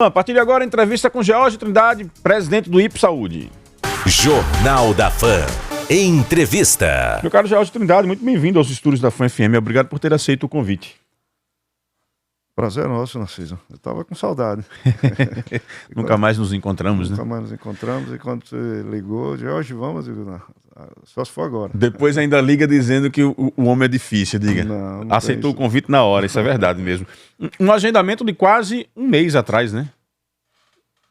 A partir de agora, entrevista com George Trindade, presidente do IPE Saúde. Jornal da Fã. Entrevista. Meu caro George Trindade, muito bem-vindo aos estúdios da Fã FM. Obrigado por ter aceito o convite. Prazer é nosso, Narciso. Eu tava com saudade. Nunca mais nos encontramos, Nunca né? mais nos encontramos. E quando você ligou, George, vamos, eu digo, não, só se for agora. Depois ainda liga dizendo que o homem é difícil, diga. Não Aceitou o convite na hora, isso é verdade mesmo. Um agendamento de quase um mês atrás, né?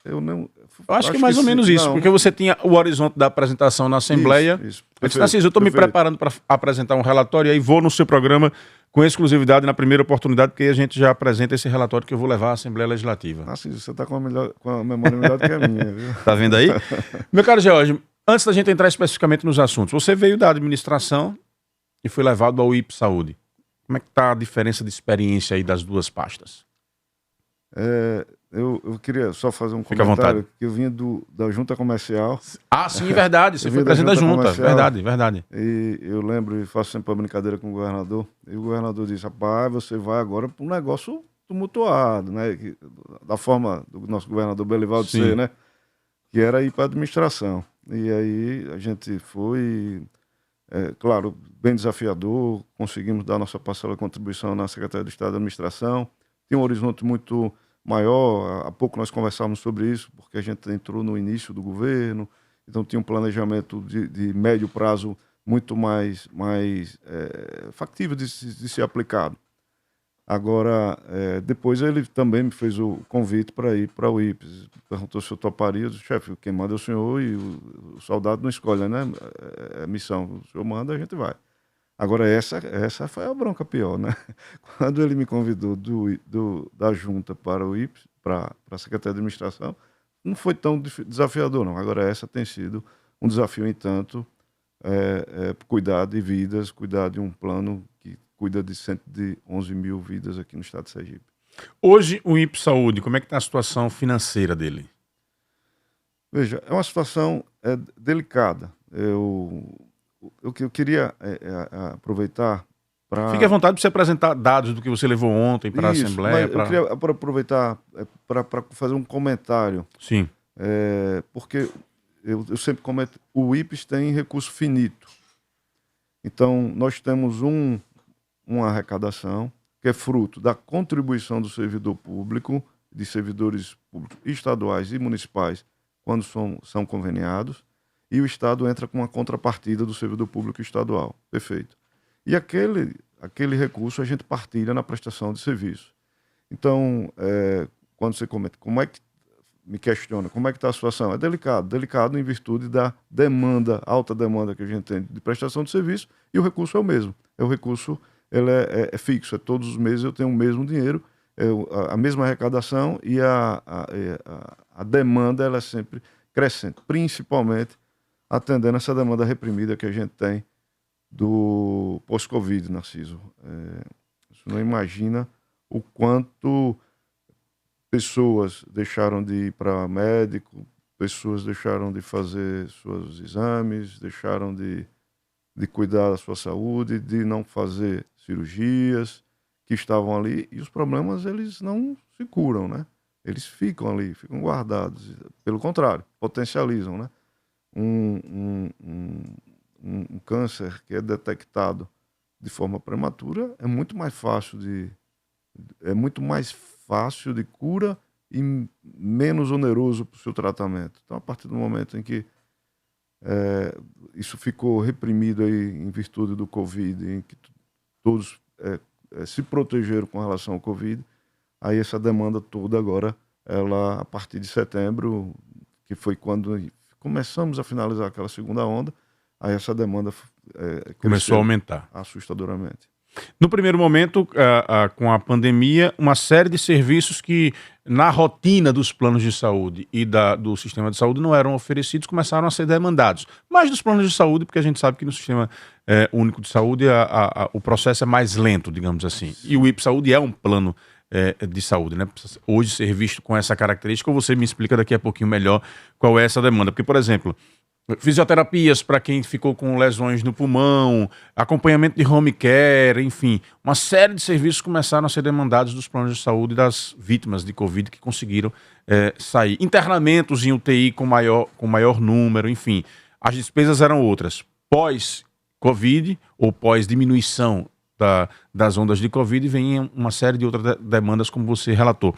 Eu não... Eu acho que mais ou menos isso, porque você tinha o horizonte da apresentação na Assembleia. Isso. Eu disse, Narciso, eu estou me preparando para apresentar um relatório e aí vou no seu programa com exclusividade na primeira oportunidade, porque aí a gente já apresenta esse relatório que eu vou levar à Assembleia Legislativa. Narciso, você está com a memória melhor do que a minha, viu? Tá vendo aí? Meu caro George, antes da gente entrar especificamente nos assuntos, você veio da administração e foi levado ao IPE Saúde. Como é que tá a diferença de experiência aí das duas pastas? Eu queria só fazer um Fica à comentário, vontade. que eu vim da Junta Comercial. Ah, sim, verdade. Você Eu foi vim da presidente da Junta Junta. Comercial. Verdade. E eu lembro e faço sempre a brincadeira com o governador. E o governador disse, rapaz, você vai agora para um negócio tumultuado, né? Da forma do nosso governador Belivaldo Sim. ser, né? Que era ir para a administração. E aí a gente foi, claro, bem desafiador, conseguimos dar nossa parcela de contribuição na Secretaria de Estado da Administração. Tinha um horizonte muito maior, há pouco nós conversávamos sobre isso, porque a gente entrou no início do governo, então tinha um planejamento de médio prazo muito mais factível de ser aplicado. Agora, depois ele também me fez o convite para ir para o IPES, perguntou se eu toparia, eu disse, chefe, quem manda é o senhor e o soldado não escolhe, né? É missão, o senhor manda, a gente vai. Agora, essa foi a bronca pior, né? Quando ele me convidou da Junta para o IPES, para a Secretaria de Administração, não foi tão desafiador, não. Agora, essa tem sido um desafio, em tanto, cuidar de vidas, cuidar de um plano que cuida de 111 mil vidas aqui no estado de Sergipe. Hoje, o IPE Saúde, como é que está a situação financeira dele? Veja, é uma situação delicada. Eu queria aproveitar para... Fique à vontade para você apresentar dados do que você levou ontem para a Assembleia. Eu queria aproveitar para fazer um comentário. Sim. Porque eu sempre comento, o IPES tem recurso finito. Então, nós temos uma arrecadação que é fruto da contribuição do servidor público, de servidores públicos estaduais e municipais, quando são conveniados, e o Estado entra com uma contrapartida do servidor público estadual. Perfeito. E aquele recurso a gente partilha na prestação de serviço. Então, quando você comenta, me questiona, como é que está a situação? É delicado em virtude da alta demanda que a gente tem de prestação de serviço, e o recurso é o mesmo. O recurso ele é fixo, todos os meses eu tenho o mesmo dinheiro, a mesma arrecadação, e a demanda ela é sempre crescente, principalmente atendendo essa demanda reprimida que a gente tem do pós-Covid, Narciso. Você não imagina o quanto pessoas deixaram de ir para médico, pessoas deixaram de fazer seus exames, deixaram de cuidar da sua saúde, de não fazer cirurgias, que estavam ali, e os problemas eles não se curam, né? Eles ficam ali, ficam guardados. Pelo contrário, potencializam, né? Um câncer que é detectado de forma prematura é muito mais fácil de cura e menos oneroso para o seu tratamento. Então, a partir do momento em que isso ficou reprimido aí em virtude do Covid, em que todos se protegeram com relação ao Covid, aí essa demanda toda agora, ela, a partir de setembro, que foi quando começamos a finalizar aquela segunda onda, aí essa demanda começou a aumentar assustadoramente. No primeiro momento, com a pandemia, uma série de serviços que na rotina dos planos de saúde e do sistema de saúde não eram oferecidos, começaram a ser demandados. Mais dos planos de saúde, porque a gente sabe que no sistema único de saúde o processo é mais lento, digamos assim. E o IPE Saúde é um plano de saúde, né? Precisa hoje ser visto com essa característica, ou você me explica daqui a pouquinho melhor qual é essa demanda? Porque, por exemplo, Fisioterapias para quem ficou com lesões no pulmão, acompanhamento de home care, enfim, uma série de serviços começaram a ser demandados dos planos de saúde das vítimas de Covid que conseguiram sair. Internamentos em UTI com maior número, enfim, as despesas eram outras. Pós-Covid ou pós-diminuição das ondas de Covid, vem uma série de outras demandas, como você relatou.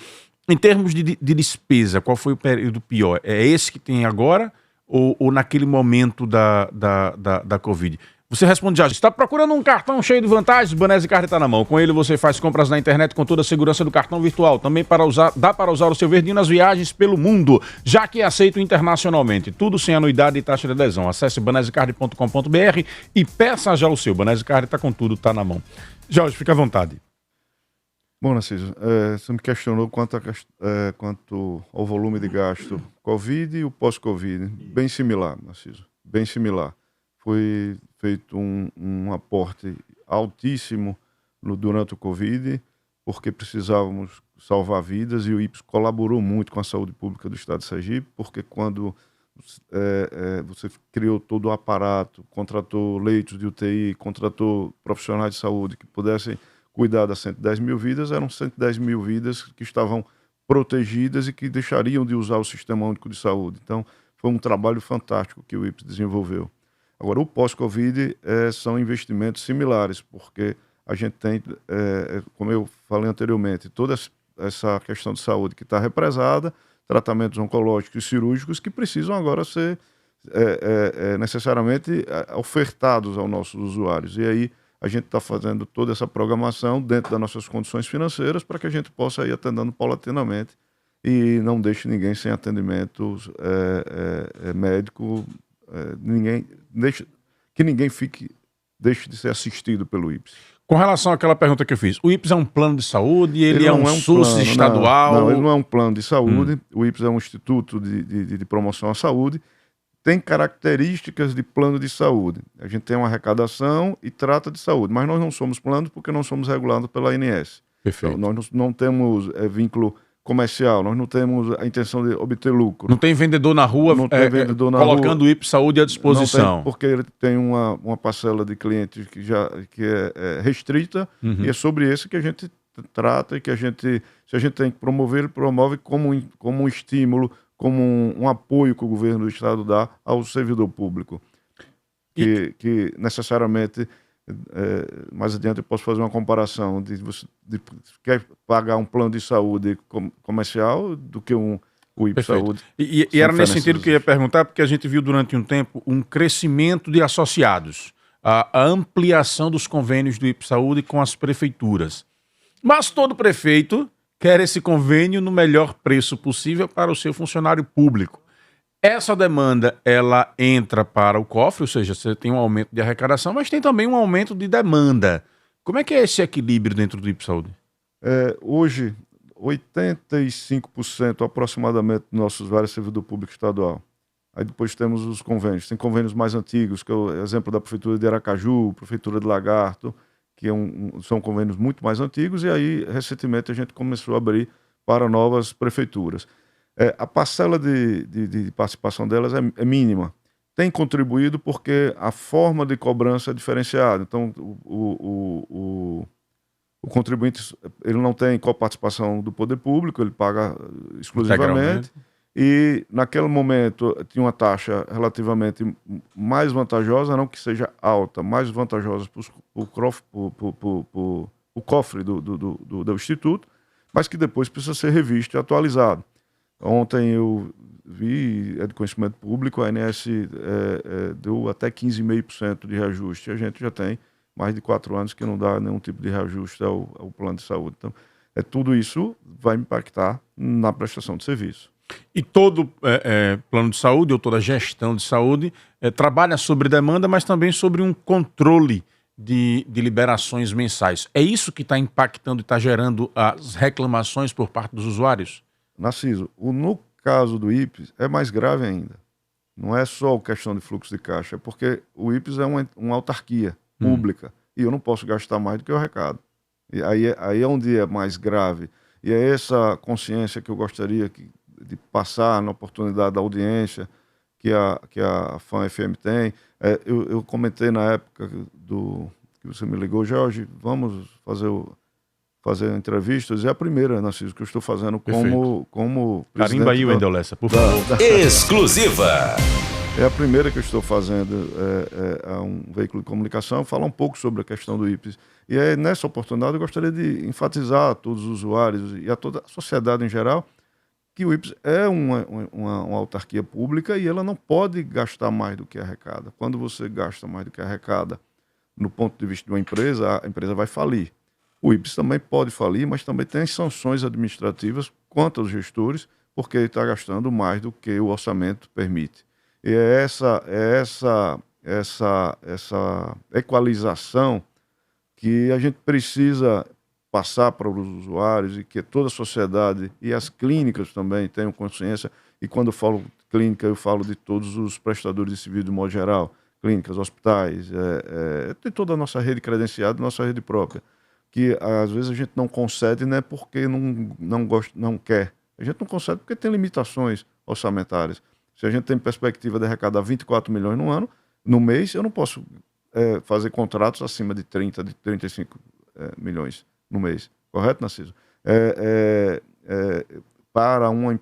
Em termos de despesa, qual foi o período pior? É esse que tem agora ou naquele momento da Covid? Você responde já. Está procurando um cartão cheio de vantagens? Banese Card está na mão. Com ele você faz compras na internet com toda a segurança do cartão virtual. Também dá para usar o seu verdinho nas viagens pelo mundo, já que é aceito internacionalmente. Tudo sem anuidade e taxa de adesão. Acesse banesecard.com.br e peça já o seu. Banese Card está com tudo, está na mão. Jorge, fica à vontade. Bom, Narciso, você me questionou quanto ao volume de gasto Covid e o pós-Covid. Bem similar, Narciso, bem similar. Foi feito um aporte altíssimo durante o Covid, porque precisávamos salvar vidas, e o IPES colaborou muito com a saúde pública do Estado de Sergipe, porque quando você criou todo o aparato, contratou leitos de UTI, contratou profissionais de saúde que pudessem cuidar das 110 mil vidas, eram 110 mil vidas que estavam protegidas e que deixariam de usar o Sistema Único de Saúde. Então, foi um trabalho fantástico que o IPES desenvolveu. Agora, o pós-Covid são investimentos similares, porque a gente tem, como eu falei anteriormente, toda essa questão de saúde que está represada, tratamentos oncológicos e cirúrgicos que precisam agora ser necessariamente ofertados aos nossos usuários. E aí a gente está fazendo toda essa programação dentro das nossas condições financeiras para que a gente possa ir atendendo paulatinamente e não deixe ninguém sem atendimento médico, que ninguém deixe de ser assistido pelo IPES. Com relação àquela pergunta que eu fiz, o IPES é um plano de saúde, ele é um SUS estadual? Não, ele não é um plano de saúde, o IPES é um instituto de promoção à saúde, tem características de plano de saúde. A gente tem uma arrecadação e trata de saúde, mas nós não somos plano porque não somos regulados pela ANS. Perfeito. Então, nós não temos vínculo comercial, nós não temos a intenção de obter lucro. Não tem vendedor na rua, colocando o IPES Saúde à disposição. Não tem, porque ele tem uma parcela de clientes que é restrita, e é sobre esse que a gente trata e que se a gente tem que promover, ele promove como um estímulo, como um apoio que o governo do Estado dá ao servidor público. Que necessariamente, mais adiante eu posso fazer uma comparação de você quer pagar um plano de saúde comercial do que o IPES Saúde. E era nesse sentido que eu ia perguntar, porque a gente viu durante um tempo um crescimento de associados, a ampliação dos convênios do IPES Saúde com as prefeituras. Mas todo prefeito quer esse convênio no melhor preço possível para o seu funcionário público. Essa demanda, ela entra para o cofre, ou seja, você tem um aumento de arrecadação, mas tem também um aumento de demanda. Como é que é esse equilíbrio dentro do IPES Saúde? Hoje, 85% aproximadamente dos nossos vários servidores públicos estadual. Aí depois temos os convênios. Tem convênios mais antigos, que é o exemplo da Prefeitura de Aracaju, Prefeitura de Lagarto, que são convênios muito mais antigos, e aí, recentemente, a gente começou a abrir para novas prefeituras. A parcela de participação delas é mínima. Tem contribuído porque a forma de cobrança é diferenciada. Então, o contribuinte ele não tem coparticipação do poder público, ele paga exclusivamente. E, naquele momento, tinha uma taxa relativamente mais vantajosa, não que seja alta, mais vantajosa para o cofre do Instituto, mas que depois precisa ser revisto e atualizado. Ontem eu vi, é de conhecimento público, a ANS deu até 15,5% de reajuste. A gente já tem mais de 4 anos que não dá nenhum tipo de reajuste ao plano de saúde. Então, tudo isso vai impactar na prestação de serviço. E todo plano de saúde, ou toda gestão de saúde, trabalha sobre demanda, mas também sobre um controle de liberações mensais. É isso que está impactando e está gerando as reclamações por parte dos usuários? Narciso, no caso do IPES é mais grave ainda. Não é só a questão de fluxo de caixa, é porque o IPES é uma autarquia pública e eu não posso gastar mais do que eu arrecado. E aí é onde é mais grave. E é essa consciência que eu gostaria de passar na oportunidade da audiência, que a FAM-FM tem. Eu comentei na época que você me ligou, Jorge, vamos fazer entrevistas. É a primeira, Narciso, que eu estou fazendo como presidente. Carimba aí, Wendel Lessa, por favor. Exclusiva. É a primeira que eu estou fazendo a um veículo de comunicação, falar um pouco sobre a questão do IPES. E aí, nessa oportunidade, eu gostaria de enfatizar a todos os usuários e a toda a sociedade em geral que o IPES é uma autarquia pública e ela não pode gastar mais do que arrecada. Quando você gasta mais do que arrecada, no ponto de vista de uma empresa, a empresa vai falir. O IPES também pode falir, mas também tem sanções administrativas quanto aos gestores, porque ele está gastando mais do que o orçamento permite. E é essa equalização que a gente precisa passar para os usuários e que toda a sociedade e as clínicas também tenham consciência. E quando eu falo clínica, eu falo de todos os prestadores de serviço de modo geral, clínicas, hospitais, de toda a nossa rede credenciada, nossa rede própria, que às vezes a gente não concede, não é porque não quer. A gente não concede porque tem limitações orçamentárias. Se a gente tem perspectiva de arrecadar 24 milhões no mês, eu não posso fazer contratos acima de 30, de 35 milhões no mês. Correto, Narciso? Para um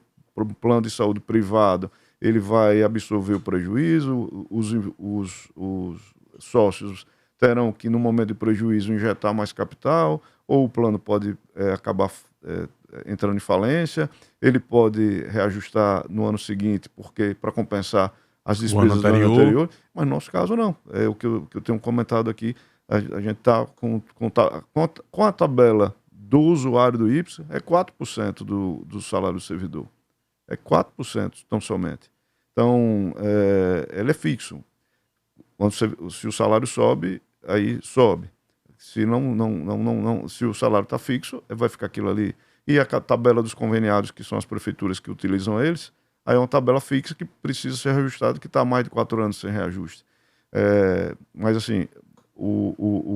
plano de saúde privado, ele vai absorver o prejuízo, os sócios terão que, no momento de prejuízo, injetar mais capital, ou o plano pode acabar entrando em falência, ele pode reajustar no ano seguinte, porque para compensar as despesas do ano anterior, mas no nosso caso não. É o que eu tenho comentado aqui, a gente está com a tabela do usuário do IPES, é 4% do salário do servidor. É 4% tão somente. Então, ele é fixo. Se o salário sobe, aí sobe. Se se o salário está fixo, vai ficar aquilo ali. E a tabela dos conveniados, que são as prefeituras que utilizam eles, aí é uma tabela fixa que precisa ser reajustada, que está há mais de 4 anos sem reajuste. Mas assim,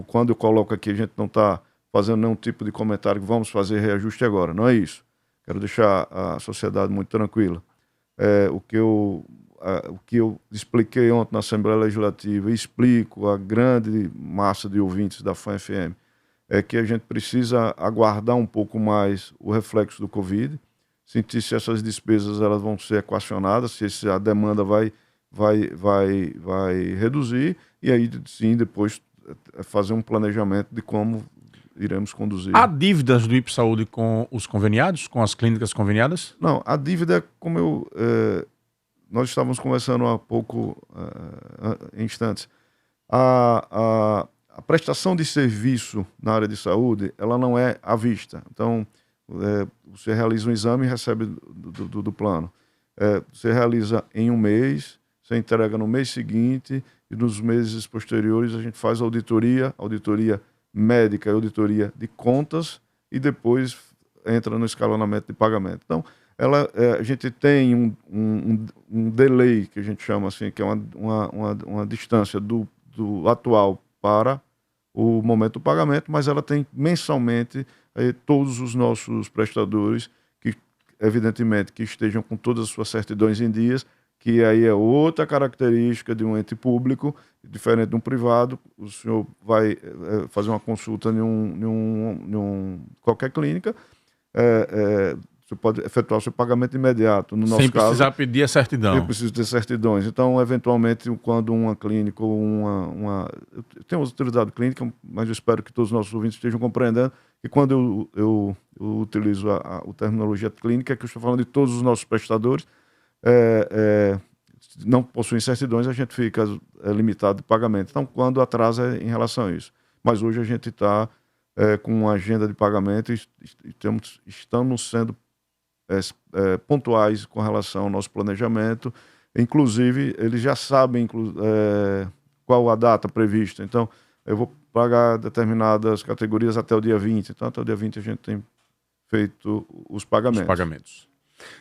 quando eu coloco aqui, a gente não está fazendo nenhum tipo de comentário que vamos fazer reajuste agora. Não é isso. Quero deixar a sociedade muito tranquila. O que eu expliquei ontem na Assembleia Legislativa e explico à grande massa de ouvintes da FAM-FM é que a gente precisa aguardar um pouco mais o reflexo do Covid, sentir se essas despesas elas vão ser equacionadas, se a demanda vai reduzir, e aí sim depois fazer um planejamento de como iremos conduzir. Há dívidas do IPES Saúde com os conveniados, com as clínicas conveniadas? Não, a dívida é como nós estávamos conversando há pouco, em instantes. A prestação de serviço na área de saúde, ela não é à vista. Então, você realiza um exame e recebe do plano. Você realiza em um mês, você entrega no mês seguinte, e nos meses posteriores a gente faz auditoria médica e auditoria de contas, e depois entra no escalonamento de pagamento. Então, a gente tem um delay, que a gente chama assim, que é uma distância do atual para o momento do pagamento, mas ela tem mensalmente todos os nossos prestadores, que evidentemente que estejam com todas as suas certidões em dias, que aí é outra característica de um ente público, diferente de um privado. O senhor vai fazer uma consulta em qualquer clínica, você pode efetuar o seu pagamento imediato. No nosso sem caso, precisar pedir a certidão. Eu preciso ter certidões. Então, eventualmente, quando uma clínica ou eu tenho utilizado clínica, mas eu espero que todos os nossos ouvintes estejam compreendendo que quando eu utilizo a terminologia clínica, que eu estou falando de todos os nossos prestadores, não possuem certidões, a gente fica limitado de pagamento. Então, quando atrasa em relação a isso. Mas hoje a gente está com uma agenda de pagamento e estamos sendo pontuais com relação ao nosso planejamento. Inclusive, eles já sabem qual a data prevista. Então, eu vou pagar determinadas categorias até o dia 20. Então, até o dia 20 a gente tem feito os pagamentos.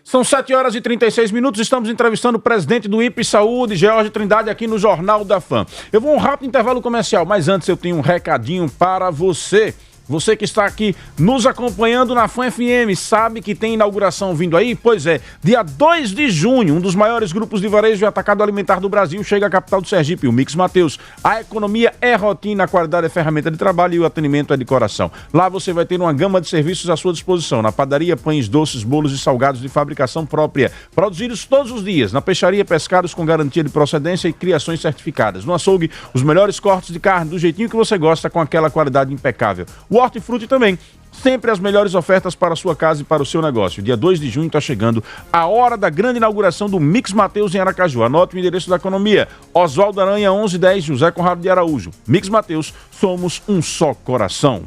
São 7h36, estamos entrevistando o presidente do IPES Saúde, George Trindade, aqui no Jornal da FAM. Eu vou um rápido intervalo comercial, mas antes eu tenho um recadinho para você. Você que está aqui nos acompanhando na Fã FM, sabe que tem inauguração vindo aí? Pois é, dia 2 de junho, um dos maiores grupos de varejo e atacado alimentar do Brasil chega à capital do Sergipe, o Mix Mateus. A economia é rotina, a qualidade é ferramenta de trabalho e o atendimento é de coração. Lá você vai ter uma gama de serviços à sua disposição. Na padaria, pães, doces, bolos e salgados de fabricação própria, produzidos todos os dias. Na peixaria, pescados com garantia de procedência e criações certificadas. No açougue, os melhores cortes de carne do jeitinho que você gosta, com aquela qualidade impecável. O hortifruti também. Sempre as melhores ofertas para a sua casa e para o seu negócio. Dia 2 de junho está chegando a hora da grande inauguração do Mix Mateus em Aracaju. Anote o endereço da economia. Oswaldo Aranha 1110, José Conrado de Araújo. Mix Mateus, somos um só coração.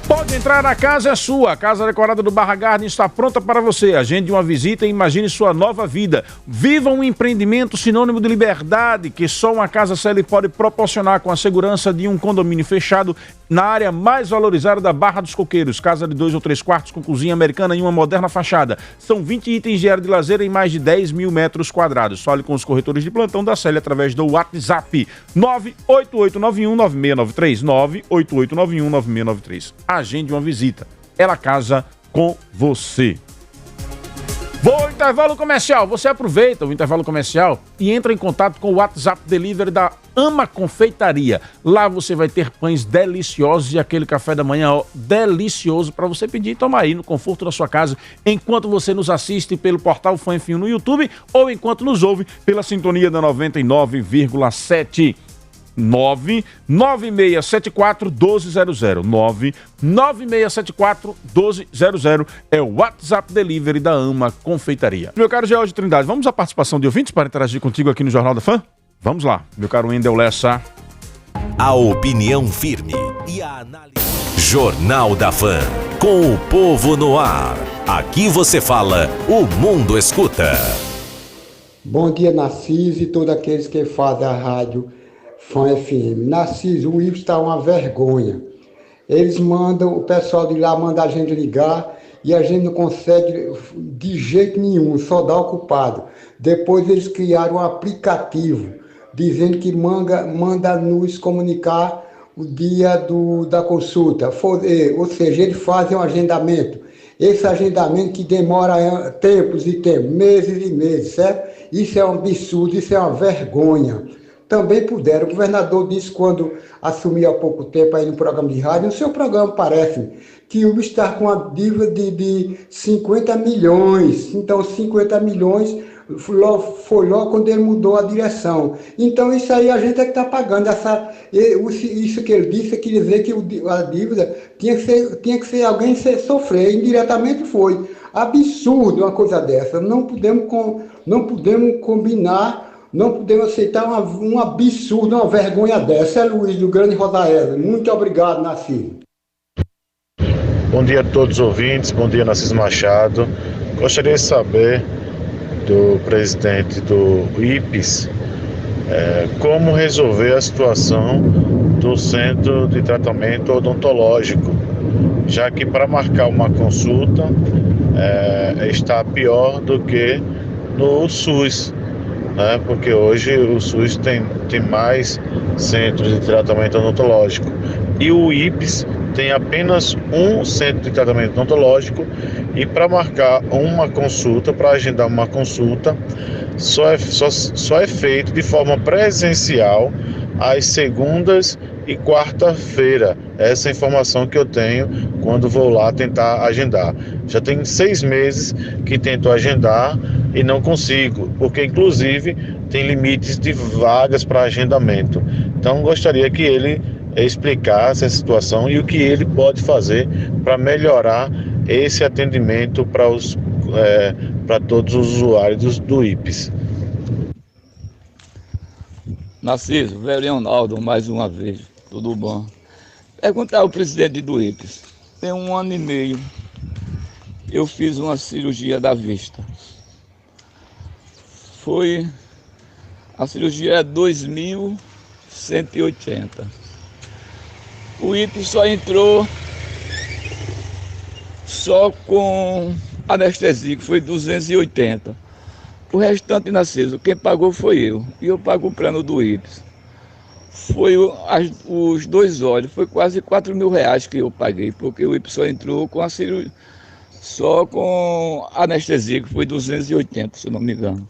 Pode entrar, a casa é sua. A casa decorada do Barra Garden está pronta para você. Agende uma visita e imagine sua nova vida. Viva um empreendimento sinônimo de liberdade que só uma casa CL pode proporcionar, com a segurança de um condomínio fechado na área mais valorizada da Barra dos Coqueiros. Casa de 2 ou 3 quartos com cozinha americana e uma moderna fachada. São 20 itens de área de lazer em mais de 10 mil metros quadrados. Fale com os corretores de plantão da CL através do WhatsApp 988919693. 988919693. Agende uma visita. Ela casa com você. Vou ao intervalo comercial. Você aproveita o intervalo comercial e entra em contato com o WhatsApp Delivery da Ama Confeitaria. Lá você vai ter pães deliciosos e aquele café da manhã delicioso para você pedir e tomar aí no conforto da sua casa, enquanto você nos assiste pelo portal Fã FM no YouTube ou enquanto nos ouve pela sintonia da 99,7. 99674-1200. 99674-1200 é o WhatsApp Delivery da Ama Confeitaria. Meu caro George Trindade, vamos à participação de ouvintes para interagir contigo aqui no Jornal da Fã? Vamos lá, meu caro Wendel Lessa. A opinião firme e a análise. Jornal da Fã, com o povo no ar. Aqui você fala, o mundo escuta. Bom dia, Narciso, e todos aqueles que fazem a rádio Fã FM. Narciso, o Ives está uma vergonha. Eles mandam, o pessoal de lá manda a gente ligar e a gente não consegue de jeito nenhum, só dá o culpado. Depois eles criaram um aplicativo dizendo que manda nos comunicar o dia da consulta. Ou seja, eles fazem um agendamento. Esse agendamento que demora tempos e tempos, meses e meses, certo? Isso é um absurdo, isso é uma vergonha. Também puderam. O governador disse quando assumiu há pouco tempo aí no programa de rádio, no seu programa parece que o está com uma dívida de 50 milhões. Então 50 milhões foi logo quando ele mudou a direção. Então isso aí a gente é que está pagando. Isso que ele disse quer dizer que a dívida tinha que ser alguém sofrer. Indiretamente foi. Absurdo uma coisa dessa. Não podemos combinar. Não podemos aceitar um absurdo, uma vergonha dessa. É Luiz, do Grande Rodaela. Muito obrigado, Narciso. Bom dia a todos os ouvintes, bom dia, Narciso Machado. Gostaria de saber do presidente do IPES como resolver a situação do Centro de Tratamento Odontológico, já que para marcar uma consulta está pior do que no SUS. Porque hoje o SUS tem mais centros de tratamento odontológico e o IPES tem apenas um centro de tratamento odontológico, e para marcar uma consulta, para agendar uma consulta, só é feito de forma presencial às segundas e quarta-feira. Essa é a informação que eu tenho quando vou lá tentar agendar. Já tem 6 meses que tento agendar e não consigo, porque inclusive tem limites de vagas para agendamento. Então gostaria que ele explicasse a situação e o que ele pode fazer para melhorar esse atendimento para todos os usuários do IPES. Narciso, velho Leonardo, mais uma vez, tudo bom? Perguntar ao presidente do IPES. Tem 1 ano e meio, eu fiz uma cirurgia da vista. A cirurgia é 2.180. O IPES só entrou com anestesia, que foi 280. O restante, Narciso, quem pagou foi eu. E eu pago o plano do IPES. Foi os 2 olhos, foi quase R$ 4.000 que eu paguei, porque o IPS só entrou com a cirurgia, só com anestesia, que foi 280, se eu não me engano.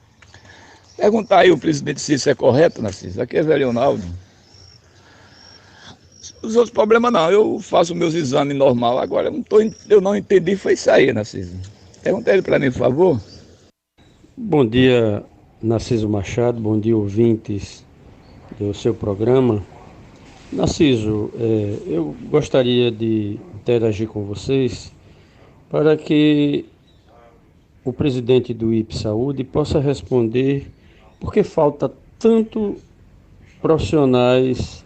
Perguntar aí o presidente se isso é correto, Narciso. Aqui é Zé Leonardo. Os outros problemas não, eu faço meus exames normal. Agora eu não entendi, foi isso aí, Narciso. Pergunta ele para mim, por favor. Bom dia, Narciso Machado, bom dia, ouvintes do seu programa. Narciso, eu gostaria de interagir com vocês para que o presidente do IPS Saúde possa responder por que falta tanto profissionais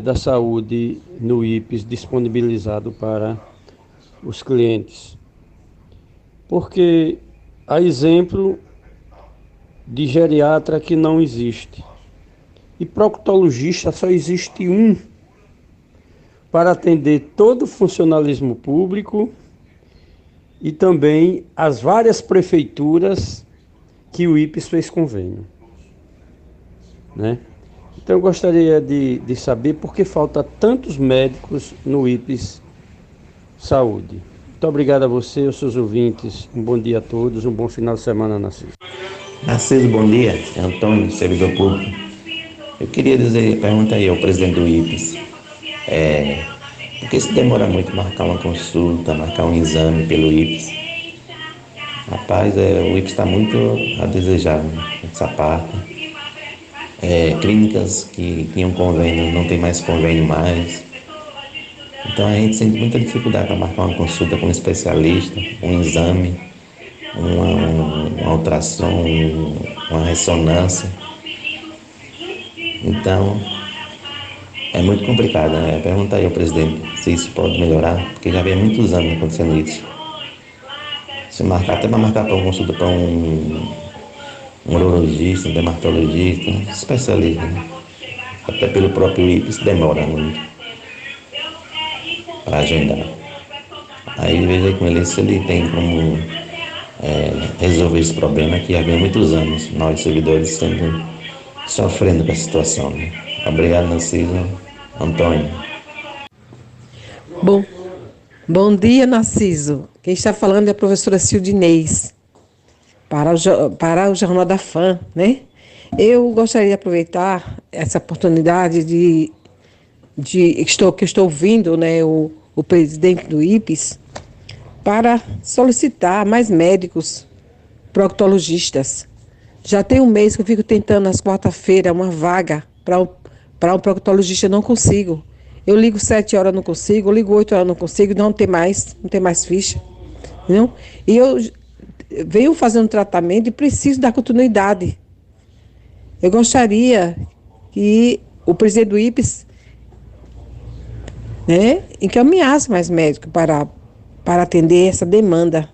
da saúde no IPS disponibilizado para os clientes. Porque há exemplo de geriatra que não existe. E proctologista só existe um para atender todo o funcionalismo público e também as várias prefeituras que o IPS fez convênio, né? Então eu gostaria de saber por que falta tantos médicos no IPS Saúde. Muito obrigado a você e aos seus ouvintes. Um bom dia a todos, um bom final de semana, Narciso. Narciso, bom dia. É Antônio, servidor público. Eu queria perguntar aí ao presidente do IPS, por que se demora muito marcar uma consulta, marcar um exame pelo IPS? Rapaz, o IPS está muito a desejar, né? Essa parte. Clínicas que tinham convênio, não tem mais convênio mais. Então a gente sente muita dificuldade para marcar uma consulta com um especialista, um exame, uma ultrassom, uma ressonância. Então, é muito complicado, né? Pergunta aí ao presidente se isso pode melhorar, porque já vem muitos anos acontecendo isso. Se marcar, até para marcar para uma consulta para um urologista, um dermatologista, um especialista, né? Até pelo próprio IPS demora muito para agendar. Aí veja com ele se ele tem como resolver esse problema, que já vem muitos anos nós servidores sofrendo com a situação, né? Obrigado, Narciso. Antônio. Bom dia, Narciso. Quem está falando é a professora Cildinês, para o Jornal da Fã, né? Eu gostaria de aproveitar essa oportunidade que estou ouvindo, né, o presidente do IPS, para solicitar mais médicos proctologistas. Já tem um mês que eu fico tentando nas quarta-feiras uma vaga para um proctologista, não consigo. Eu ligo 7 horas, não consigo, eu ligo 8 horas, não consigo, não tem mais ficha. Não? E eu venho fazendo tratamento e preciso dar continuidade. Eu gostaria que o presidente do IPS, né, encaminhasse mais médicos para atender essa demanda.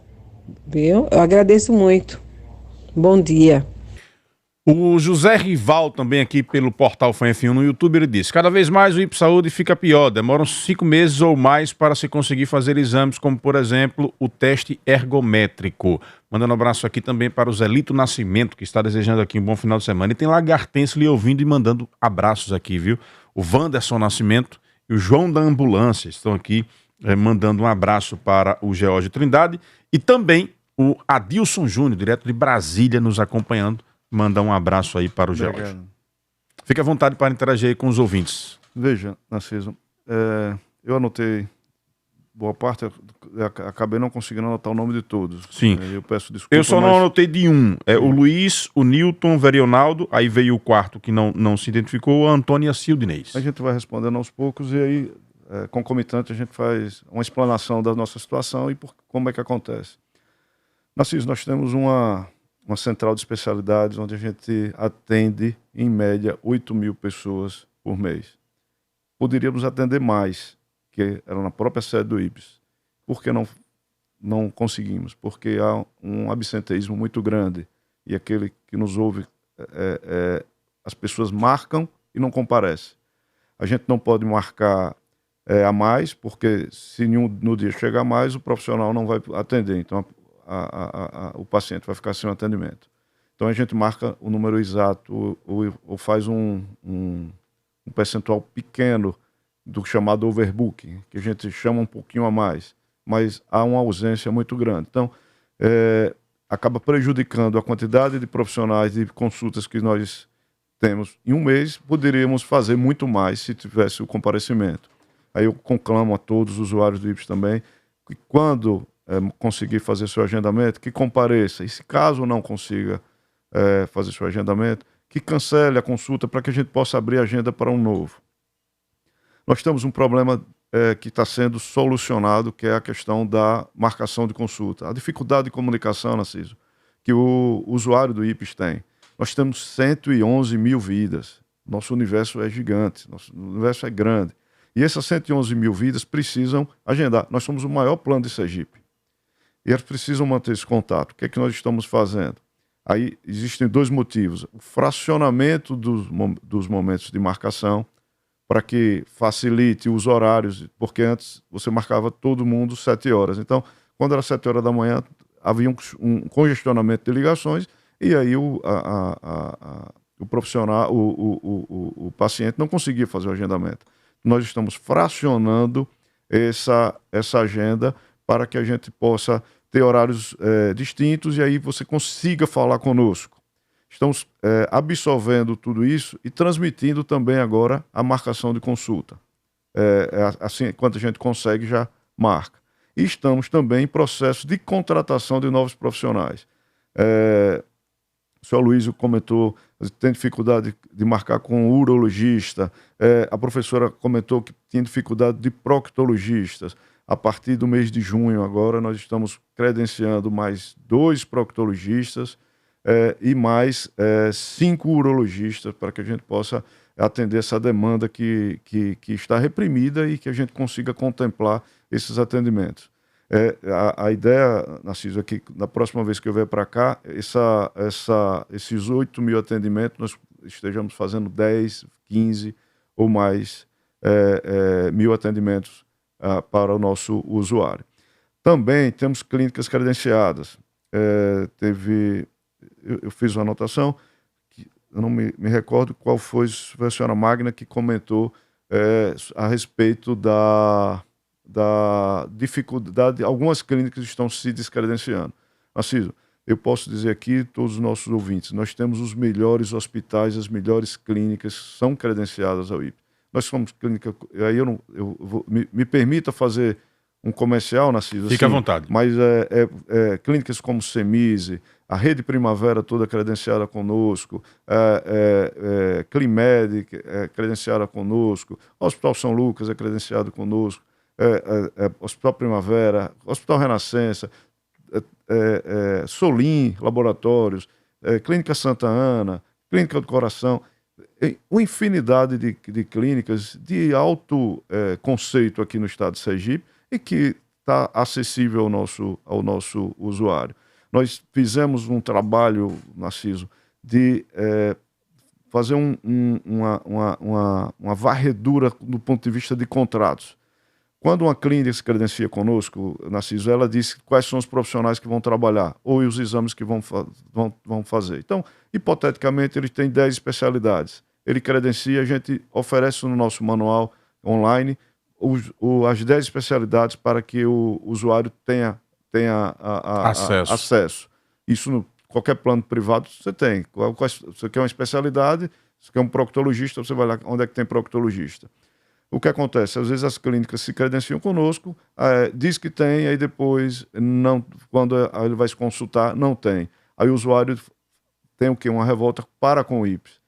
Viu? Eu agradeço muito. Bom dia. O José Rival, também aqui pelo portal Fã F1 no YouTube, ele disse: cada vez mais o IPS Saúde fica pior, demoram 5 meses ou mais para se conseguir fazer exames, como por exemplo o teste ergométrico. Mandando um abraço aqui também para o Zelito Nascimento, que está desejando aqui um bom final de semana. E tem Lagartense lhe ouvindo e mandando abraços aqui, viu? O Wanderson Nascimento e o João da Ambulância estão aqui mandando um abraço para o George Trindade. E também o Adilson Júnior, direto de Brasília, nos acompanhando. Mandar um abraço aí para o George. Fique à vontade para interagir aí com os ouvintes. Veja, Narciso, eu anotei boa parte, acabei não conseguindo anotar o nome de todos. Sim. Eu peço desculpa. Eu só não anotei de um. O Luiz, o Newton, o Verionaldo, aí veio o quarto que não se identificou, a Antônia Cildinês. A gente vai respondendo aos poucos e aí, concomitante, a gente faz uma explanação da nossa situação e como é que acontece. Narciso, nós temos uma central de especialidades onde a gente atende, em média, 8.000 pessoas por mês. Poderíamos atender mais, que era na própria sede do IPS. Por que não conseguimos? Porque há um absenteísmo muito grande e aquele que nos ouve, as pessoas marcam e não comparecem. A gente não pode marcar a mais, porque se no dia chegar mais, o profissional não vai atender. Então, o paciente vai ficar sem o atendimento. Então a gente marca o número exato ou faz um um percentual pequeno do chamado overbooking, que a gente chama um pouquinho a mais, mas há uma ausência muito grande. Então, acaba prejudicando a quantidade de profissionais de consultas que nós temos. Em um mês, poderíamos fazer muito mais se tivesse o comparecimento. Aí eu conclamo a todos os usuários do IPS também, que quando conseguir fazer seu agendamento, que compareça. E se caso não consiga fazer seu agendamento, que cancele a consulta para que a gente possa abrir a agenda para um novo. Nós temos um problema que está sendo solucionado, que é a questão da marcação de consulta. A dificuldade de comunicação, Narciso, que o usuário do IPS tem. Nós temos 111 mil vidas. Nosso universo é gigante, nosso universo é grande. E essas 111 mil vidas precisam agendar. Nós somos o maior plano de Sergipe. E eles precisam manter esse contato. O que é que nós estamos fazendo? Aí existem dois motivos. O fracionamento dos momentos de marcação, para que facilite os horários, porque antes você marcava todo mundo 7 horas. Então, quando era 7 horas da manhã, havia um congestionamento de ligações e aí o profissional, o paciente não conseguia fazer o agendamento. Nós estamos fracionando essa agenda para que a gente possa ter horários distintos e aí você consiga falar conosco. Estamos absorvendo tudo isso e transmitindo também agora a marcação de consulta. Assim, enquanto a gente consegue, já marca. E estamos também em processo de contratação de novos profissionais. O senhor Luísio comentou que tem dificuldade de marcar com o urologista. A professora comentou que tinha dificuldade de proctologistas. A partir do mês de junho, agora, nós estamos credenciando mais 2 proctologistas e mais 5 urologistas para que a gente possa atender essa demanda que está reprimida e que a gente consiga contemplar esses atendimentos. A ideia, Narciso, é que na próxima vez que eu vier para cá, esses 8 mil atendimentos, nós estejamos fazendo 10, 15 ou mais mil atendimentos para o nosso usuário. Também temos clínicas credenciadas. Eu fiz uma anotação, que eu não me recordo qual foi a senhora Magna que comentou a respeito da dificuldade. Algumas clínicas estão se descredenciando. Narciso, eu posso dizer aqui, todos os nossos ouvintes, nós temos os melhores hospitais, as melhores clínicas são credenciadas ao IPS. Nós somos clínica. Aí me permita fazer um comercial, Narciso. Fique à vontade. Mas clínicas como Semise, a Rede Primavera toda credenciada conosco, Climed credenciada conosco, Hospital São Lucas é credenciado conosco, Hospital Primavera, Hospital Renascença, Solim Laboratórios, Clínica Santa Ana, Clínica do Coração, uma infinidade de clínicas de alto conceito aqui no estado de Sergipe e que está acessível ao nosso usuário. Nós fizemos um trabalho, Narciso, de fazer uma varredura do ponto de vista de contratos. Quando uma clínica se credencia conosco, Narciso, ela disse quais são os profissionais que vão trabalhar ou os exames que vão fazer. Então, hipoteticamente, ele tem 10 especialidades. Ele credencia, a gente oferece no nosso manual online as 10 especialidades para que o usuário tenha acesso. Isso, qualquer plano privado, você tem. Você quer uma especialidade, você quer um proctologista, você vai lá onde é que tem proctologista. O que acontece? Às vezes as clínicas se credenciam conosco, diz que tem, aí depois, não, quando ele vai se consultar, não tem. Aí o usuário tem o quê? Uma revolta para com o IPS.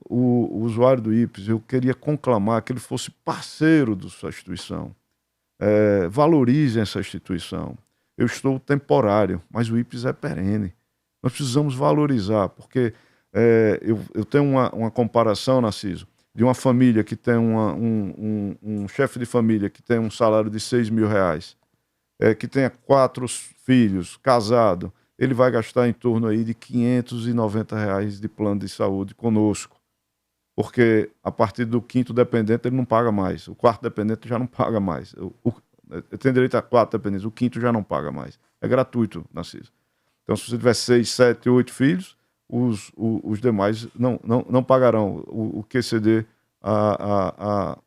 O usuário do IPS, eu queria conclamar que ele fosse parceiro da sua instituição. Valorizem essa instituição. Eu estou temporário, mas o IPS é perene. Nós precisamos valorizar, porque eu tenho uma comparação, Narciso, de uma família que tem um chefe de família que tem um salário de 6 mil reais, que tenha 4 filhos, casado, ele vai gastar em torno aí de R$590 de plano de saúde conosco. Porque a partir do 5º dependente ele não paga mais, o 4º dependente já não paga mais. Tem direito a 4 dependentes, o 5º já não paga mais. É gratuito, Narciso. Então, se você tiver 6, 7, 8 filhos, os demais não pagarão. O QCD a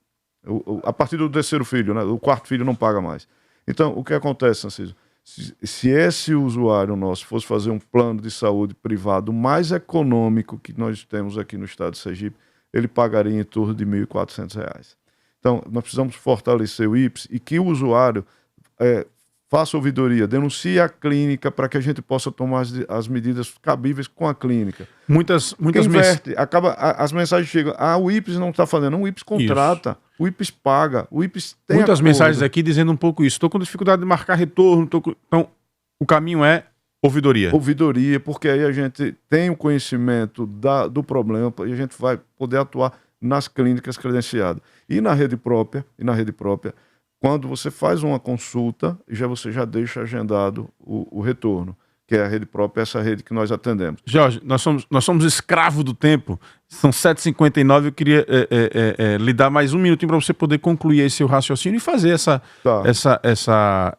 partir do terceiro filho, né? O quarto filho não paga mais. Então, o que acontece, Narciso? Se esse usuário nosso fosse fazer um plano de saúde privado mais econômico que nós temos aqui no estado de Sergipe, ele pagaria em torno de R$ 1.400. Então, nós precisamos fortalecer o IPS e que o usuário faça ouvidoria, denuncie a clínica para que a gente possa tomar as medidas cabíveis com a clínica. Muitas as mensagens chegam, o IPS não está fazendo, o IPS contrata, isso. O IPS paga, o IPS tem muitas acordo. Mensagens aqui dizendo um pouco isso. Estou com dificuldade de marcar retorno. Então, o caminho é ouvidoria. Ouvidoria, porque aí a gente tem o conhecimento do problema e a gente vai poder atuar nas clínicas credenciadas. E na rede própria, quando você faz uma consulta, você já deixa agendado o retorno, que é a rede própria, essa rede que nós atendemos. Jorge, nós somos escravos do tempo. São 7h59, eu queria lhe dar mais um minutinho para você poder concluir esse seu raciocínio e fazer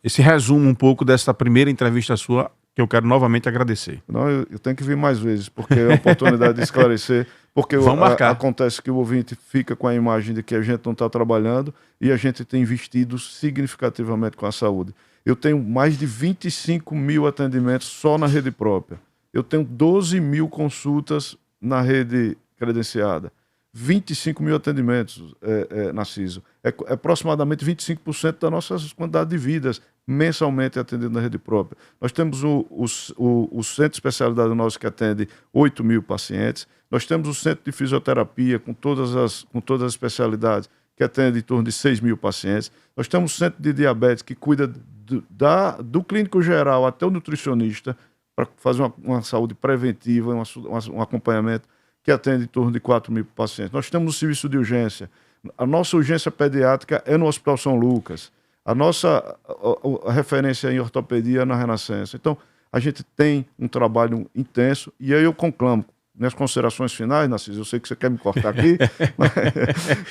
esse resumo um pouco dessa primeira entrevista sua, que eu quero novamente agradecer. Não, eu tenho que vir mais vezes, porque é a oportunidade de esclarecer, porque acontece que o ouvinte fica com a imagem de que a gente não está trabalhando e a gente tem investido significativamente com a saúde. Eu tenho mais de 25 mil atendimentos só na rede própria. Eu tenho 12 mil consultas na rede credenciada. 25 mil atendimentos, Narciso. É aproximadamente 25% da nossa quantidade de vidas mensalmente atendidas na rede própria. Nós temos o centro de especialidade nosso que atende 8 mil pacientes. Nós temos o centro de fisioterapia com todas as especialidades que atende em torno de 6 mil pacientes. Nós temos o centro de diabetes que cuida do clínico geral até o nutricionista para fazer uma saúde preventiva, um acompanhamento que atende em torno de 4 mil pacientes. Nós temos o serviço de urgência. A nossa urgência pediátrica é no Hospital São Lucas. A nossa referência em ortopedia é na Renascença. Então, a gente tem um trabalho intenso e aí eu conclamo, minhas considerações finais, Narciso, eu sei que você quer me cortar aqui,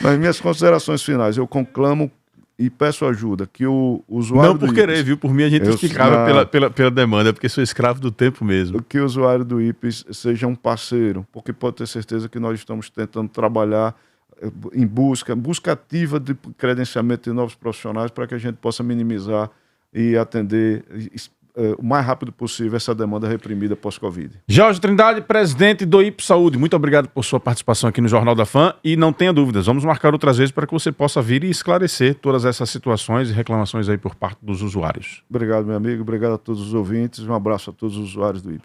mas minhas considerações finais, eu conclamo e peço ajuda, que o usuário não por querer, viu? Por mim a gente ficava pela demanda, porque sou escravo do tempo mesmo. Que o usuário do IPS seja um parceiro, porque pode ter certeza que nós estamos tentando trabalhar em busca ativa de credenciamento de novos profissionais para que a gente possa minimizar e atender o mais rápido possível essa demanda reprimida pós-Covid. Jorge Trindade, presidente do IPS Saúde, muito obrigado por sua participação aqui no Jornal da Fã e não tenha dúvidas, vamos marcar outras vezes para que você possa vir e esclarecer todas essas situações e reclamações aí por parte dos usuários. Obrigado, meu amigo, obrigado a todos os ouvintes, um abraço a todos os usuários do IPS.